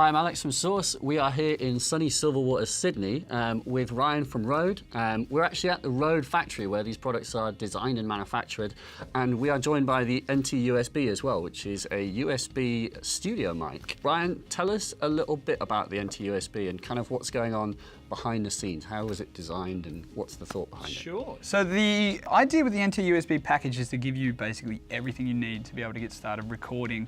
Hi, I'm Alex from Source. We are here in sunny Silverwater, Sydney, with Ryan from RØDE. We're actually at the RØDE factory where these products are designed and manufactured, and we are joined by the NT-USB as well, which is a USB studio mic. Ryan, tell us a little bit about the NT-USB and kind of what's going on behind the scenes. How was it designed and what's the thought behind it? Sure. So the idea with the NT-USB package is to give you basically everything you need to be able to get started recording,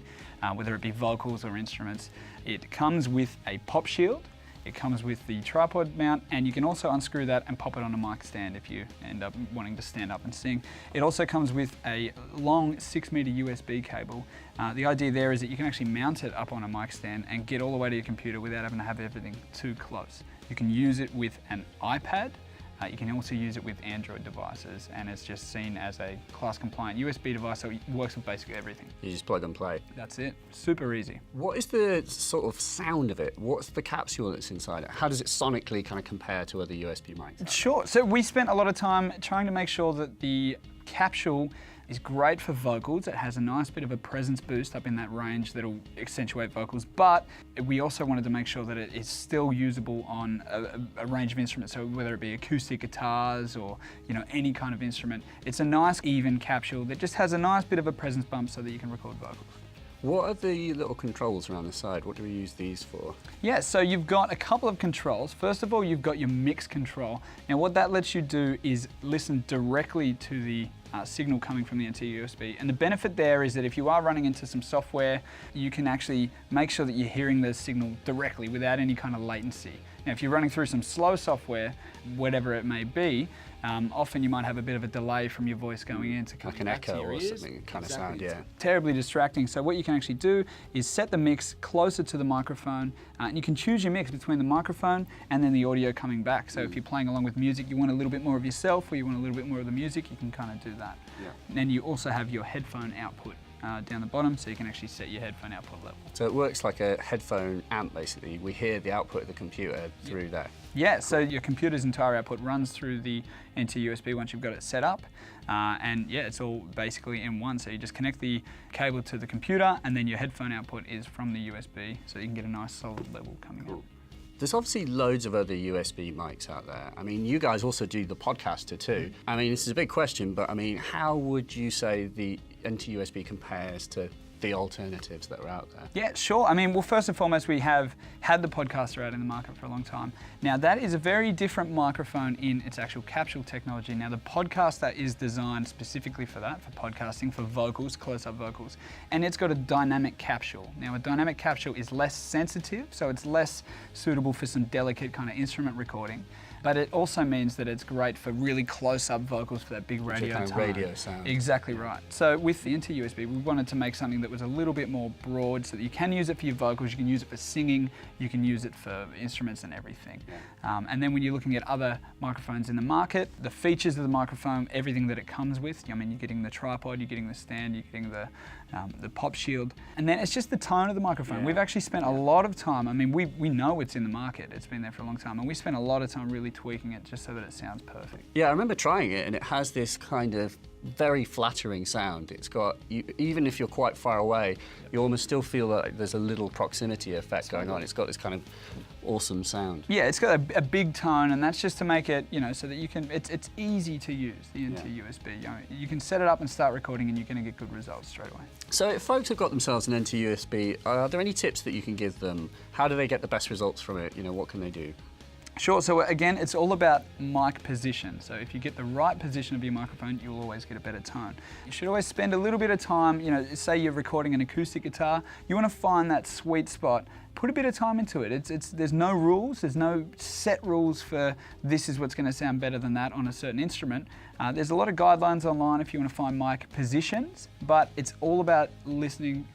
whether it be vocals or instruments. It comes with a pop shield, it comes with the tripod mount, and you can also unscrew that and pop it on a mic stand if you end up wanting to stand up and sing. It also comes with a long 6-meter USB cable. The idea there is that you can actually mount it up on a mic stand and get all the way to your computer without having to have everything too close. You can use it with an iPad. You can also use it with Android devices, and it's just seen as a class-compliant USB device, so it works with basically everything. You just plug and play. That's it. Super easy. What is the sort of sound of it? What's the capsule that's inside it? How does it sonically kind of compare to other USB mics? Sure. So we spent a lot of time trying to make sure that the capsule is great for vocals. It has a nice bit of a presence boost up in that range that'll accentuate vocals, but we also wanted to make sure that it is still usable on a range of instruments, so whether it be acoustic guitars or any kind of instrument. It's a nice even capsule that just has a nice bit of a presence bump so that you can record vocals. What are the little controls around the side? What do we use these for? Yeah, so you've got a couple of controls. First of all, you've got your mix control. Now what that lets you do is listen directly to the signal coming from the NT-USB. And the benefit there is that if you are running into some software, you can actually make sure that you're hearing the signal directly without any kind of latency. Now, if you're running through some slow software, whatever it may be, often you might have a bit of a delay from your voice going in to come like an back to echo your or ears. something kind of sound, yeah. It's terribly distracting. So what you can actually do is set the mix closer to the microphone, and you can choose your mix between the microphone and then the audio coming back. So if you're playing along with music, you want a little bit more of yourself or you want a little bit more of the music, you can kind of do that. Yeah. And then you also have your headphone output down the bottom, so you can actually set your headphone output level. So it works like a headphone amp, basically. We hear the output of the computer through there. Yeah, so your computer's entire output runs through the NT-USB once you've got it set up. And yeah, it's all basically in one. So you just connect the cable to the computer, and then your headphone output is from the USB, so you can get a nice solid level coming out. There's obviously loads of other USB mics out there. I mean, you guys also do the podcaster too. I mean, this is a big question, but I mean, how would you say the NT-USB compares to the alternatives that are out there? Yeah, sure. I mean, well, first and foremost, we have had the podcaster out in the market for a long time. Now, that is a very different microphone in its actual capsule technology. Now, the podcaster is designed specifically for that, for podcasting, for vocals, close-up vocals, and it's got a dynamic capsule. Now, a dynamic capsule is less sensitive, so it's less suitable for some delicate kind of instrument recording. But it also means that it's great for really close-up vocals for that big radio kind of tone. radio sound. Exactly right. So with the NT-USB, we wanted to make something that was a little bit more broad so that you can use it for your vocals, you can use it for singing, you can use it for instruments and everything. Yeah. And then when you're looking at other microphones in the market, the features of the microphone, everything that it comes with, I mean, you're getting the tripod, you're getting the stand, you're getting the pop shield, and then it's just the tone of the microphone. Yeah. We've actually spent a lot of time, I mean, we know it's in the market, it's been there for a long time, and we spent a lot of time really tweaking it just so that it sounds perfect. Yeah, I remember trying it, and it has this kind of very flattering sound. It's got, even if you're quite far away, you almost still feel like there's a little proximity effect going on. It's got this kind of awesome sound. Yeah, it's got a big tone, and that's just to make it, so that you can, it's easy to use, the NT-USB. You can set it up and start recording, and you're going to get good results straight away. So if folks have got themselves an NT-USB, are there any tips that you can give them? How do they get the best results from it? What can they do? Sure, so again, it's all about mic position. So if you get the right position of your microphone, you'll always get a better tone. You should always spend a little bit of time, say you're recording an acoustic guitar, you want to find that sweet spot, put a bit of time into it. There's no rules, there's no set rules for this is what's going to sound better than that on a certain instrument. There's a lot of guidelines online if you want to find mic positions, but it's all about listening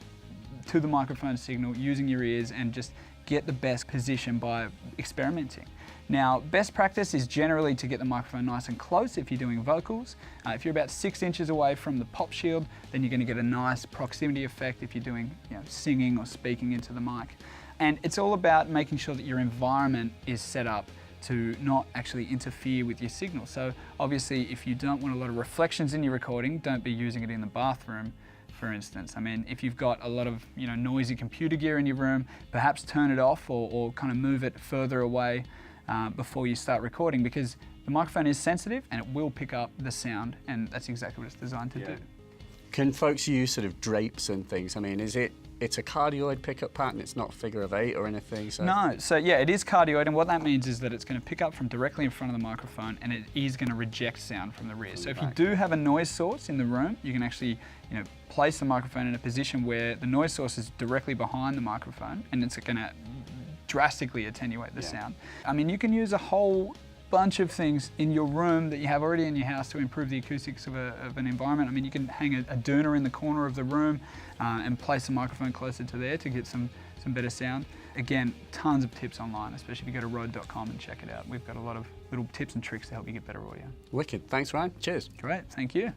to the microphone signal, using your ears, and just get the best position by experimenting. Now, best practice is generally to get the microphone nice and close if you're doing vocals. If you're about 6 inches away from the pop shield, then you're going to get a nice proximity effect if you're doing singing or speaking into the mic. And it's all about making sure that your environment is set up to not actually interfere with your signal. So obviously, if you don't want a lot of reflections in your recording, don't be using it in the bathroom for instance. I mean, if you've got a lot of noisy computer gear in your room, perhaps turn it off or kind of move it further away before you start recording, because the microphone is sensitive and it will pick up the sound, and that's exactly what it's designed to do. Can folks use sort of drapes and things? I mean, it's a cardioid pickup pattern, it's not figure of 8 or anything? So. No, so yeah, it is cardioid, and what that means is that it's going to pick up from directly in front of the microphone, and it is going to reject sound from the rear. So if you do have a noise source in the room, you can actually place the microphone in a position where the noise source is directly behind the microphone, and it's going to drastically attenuate the sound. I mean, you can use a whole bunch of things in your room that you have already in your house to improve the acoustics of an environment. I mean, you can hang a doona in the corner of the room and place the microphone closer to there to get some better sound. Again, tons of tips online, especially if you go to RØDE.com and check it out. We've got a lot of little tips and tricks to help you get better audio. Wicked. Thanks, Ryan. Cheers. Great. Thank you.